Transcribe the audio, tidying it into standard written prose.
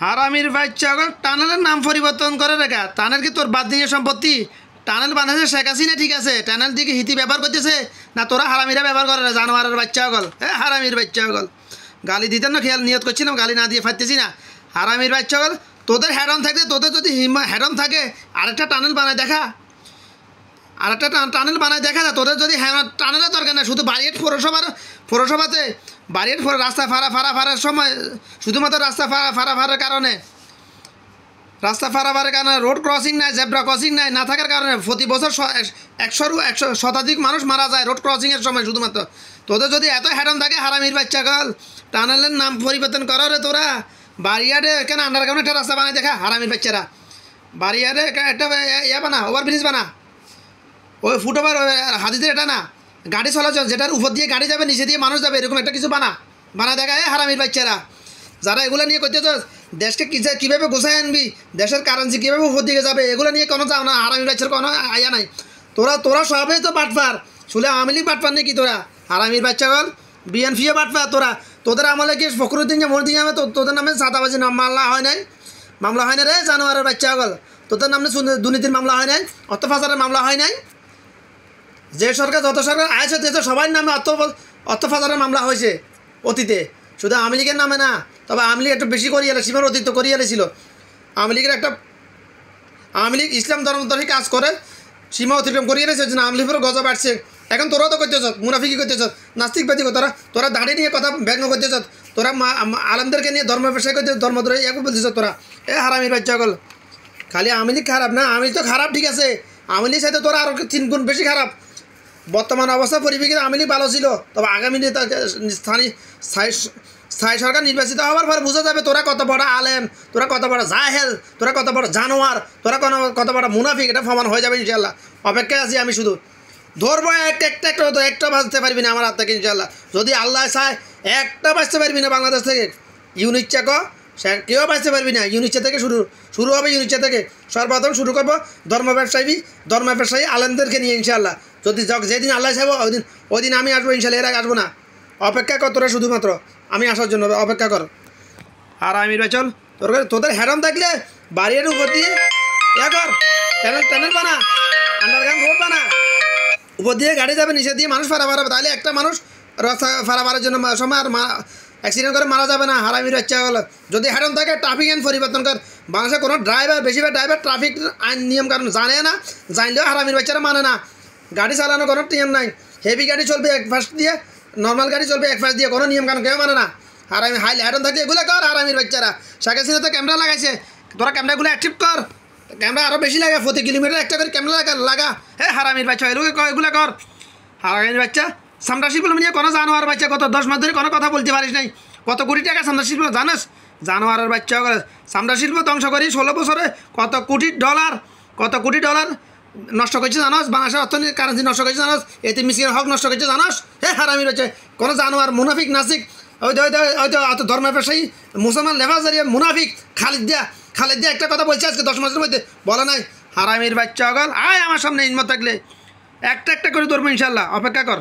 হারামির বাচ্চা টানেলের নাম পরিবর্তন করে রেখা। টানেল কি তোর বাদ দিয়ে সম্পত্তি? টানেল বানাইছে শেখ হাসিনা, ঠিক আছে। টানেল দিকে হিতি ব্যবহার করতেছে না, তোরা হারামিরা ব্যবহার করে জানোয়ারের বাচ্চা হগল। হারামির বাচ্চা হগল গালি দিতেন না, খেয়াল নিয়ত করছিলাম, গালি না দিয়ে ফাটতেছি না। হারামির বাচ্চা হগল, তোদের হেডন থাকতে, তোদের যদি হেডন থাকে আরেকটা টানেল বানায় দেখা, আরেকটা টানেল বানায় দেখা না। তোদের যদি টানেলের দরকার না, শুধু বাড়ির পৌরসভাতে বাড়ির রাস্তা ফারাফারের সময় শুধুমাত্র রাস্তা ফারাফারের কারণে, রাস্তা ফারাফারের কারণে রোড ক্রসিং নাই, জেব্রা ক্রসিং নাই, না থাকার কারণে প্রতি বছর 100 শতাধিক মানুষ মারা যায় রোড ক্রসিংয়ের সময় শুধুমাত্র। তোদের যদি এত হেডন থাকে, হারামির বাচ্চা কাল টানেলের নাম পরিবর্তন করো রে তোরা। বাড়িয়ারে এখানে আন্ডারগ্রাউন্ড একটা রাস্তা বানায় দেখা, হারামির বাচ্চারা। বাড়িয়ারে একটা ইয়া বানা, ওভারব্রিজ বানা, ওই ফুটওভার হাদিদের এটা না, গাড়ি চলাচল যেটার উপর দিয়ে গাড়ি যাবে, নিচে দিয়ে মানুষ যাবে, এরকম একটা কিছু বানা দেখা। হারামির বাচ্চারা যারা এগুলো নিয়ে করতে চাস, দেশকে কীভাবে গোছায় আনবি, দেশের কারেন্সি কীভাবে উপর দিকে যাবে, এগুলো নিয়ে কোনো যাও না। হারামির বাচ্চার কোনো আয়া নাই। তোরা সবই তো বাটপার, শুলে আওয়ামী লীগ বাটপার নাকি তোরা? হারামির বাচ্চা বল, বিএনপিও বাটপার। তোদের আমলে কি ফখরুদ্দিন মরুদ্দিন নামে তোদের নামে সাদাবাজি মামলা হয় নাই? মামলা হয় না রে জানোয়ারের বাচ্চা বল। তোদের নামে দুর্নীতির মামলা হয় নাই, অর্থ পাচারের মামলা হয় নাই? যে সরকার যত সরকার আয়েছে সবার নামে অর্থ পাচারের মামলা হয়েছে অতীতে, শুধু আওয়ামী লীগের নামে না। তবে আওয়ামী লীগ একটু বেশি করিয়ে সীমার অতিরিক্ত করিয়ে ছিল। আওয়ামী লীগ ইসলাম ধর্মদ্রোহী কাজ করে সীমা অতিক্রম করিয়ে রেছে, আওয়ামী লীগেরও গজব বাড়ছে। এখন তোরাও তো করতেছ, মুনাফিকি করতেছ, নাস্তিকবাদী, তোরা দাঁড়িয়ে নিয়ে কথা ব্যঙ্গ করতেছ, তোরা আলমদেরকে নিয়ে ধর্ম ব্যবসায় করতে ধর্মদ্রোহী একও বলতেছ তোরা। হারামির বাচ্চা গল। খালি আওয়ামী লীগ খারাপ না, আওয়ামী লীগ তো খারাপ, ঠিক আছে। আওয়ামী লীগ সাথে তোরা আরও 3 গুণ বেশি খারাপ। বর্তমান অবস্থা পরিপ্রেক্ষিতে আওয়ামী লীগ ভালো ছিল, তবে আগামী স্থায়ী সরকার নির্বাচিত হওয়ার পর বোঝা যাবে তোরা কত বড় আলেম, তোরা কত বড় জাহেল, তোরা কত বড় জানোয়ার, তোরা কত বড় মুনাফিক, এটা প্রমাণ হয়ে যাবে ইনশাল্লাহ। অপেক্ষায় আছি আমি, শুধু ধরবো একটা বাঁচতে পারবি না আমার হাত থেকে ইনশাল্লাহ। যদি আল্লাহ চায় একটা বাঁচতে পারবি না বাংলাদেশ থেকে। ইউনিচ্ছা সে কেউ বাঁচতে পারবি না। ইউনিচ্ছা থেকে শুরু হবে, ইউনিচ্ছা থেকে সর্বপ্রথম শুরু করবো ধর্ম ব্যবসায়ী আলেমদেরকে নিয়ে ইনশাল্লাহ। যদি যেদিন আল্লাহ চাইবো ওই দিন আমি আসবো ইনশাল্লাহ, এর আগে আসবো না। অপেক্ষা কর তোরা, শুধুমাত্র আমি আসার জন্য অপেক্ষা কর। আর আমি চল তোদের হেডন থাকলে বাড়ির উপর দিয়ে কর, টানেল বানা, আন্ডারগ্রাউন্ড রোড বানা, উপর দিয়ে গাড়ি যাবে, নিচে দিয়ে মানুষ ফারাফার হবে। তাহলে একটা মানুষ রাস্তা ফারাফারের জন্য সময় আর অ্যাক্সিডেন্ট করে মারা যাবে না। হারামির বাচ্চা হলো যদি হেডন থাকে ট্রাফিক আইন পরিবর্তন কর। বাংলাদেশে কোনো বেশিরভাগ ড্রাইভার ট্রাফিক আইন নিয়ম কারণ জানে না, জানলেও হারামির বাচ্চারা মানে না। গাড়ি চালানো কোনো নিয়ম নাই, হেভি গাড়ি চলবে এক পাশ দিয়ে, নর্মাল গাড়ি চলবে এক পাশ দিয়ে, কোনো নিয়ম কারণ কেউ মানে না। হেডন থাকলে এগুলো কর হারামির বাচ্চারা। শেখ হাসিনা তো ক্যামেরা লাগাইছে, তোরা ক্যামেরাগুলো অ্যাক্টিভ কর, ক্যামেরা আরও বেশি লাগা, প্রতি কিলোমিটার একটা করে ক্যামেরা লাগা। হারামির বাচ্চা এগুলো কর। হারামির বাচ্চা সামরা শিল্প নিয়ে কোনো জানোয়ার বাচ্চা কত 10 মাস ধরে কোনো কথা বলতে পারিস নাই। কত কোটি টাকা সামরা শিল্প জানাস? জানোয়ারের বাচ্চা সামরা শিল্প ধ্বংস করি 16 বছরে কত কোটি ডলার নষ্ট করছে জানাস? বাংলাদেশের অর্থনীতি কারেন্সি নষ্ট করছে জানাস? এতে মিসির হক নষ্ট করছে জানাস? হারামির বাচ্চা কোনো জানোয়ার মুনাফিক নাসিক হয়তো ধর্ম ব্যবসায়ী মুসলমান লেফাজারিয়া মুনাফিক খালিদ দিয়া একটা কথা বলছে আজকে 10 মাসের মধ্যে বলা নাই। হারামির বাচ্চা গল আয় আমার সামনে হিম্মত থাকলে একটা করে ধরবো ইনশাল্লাহ, অপেক্ষা কর।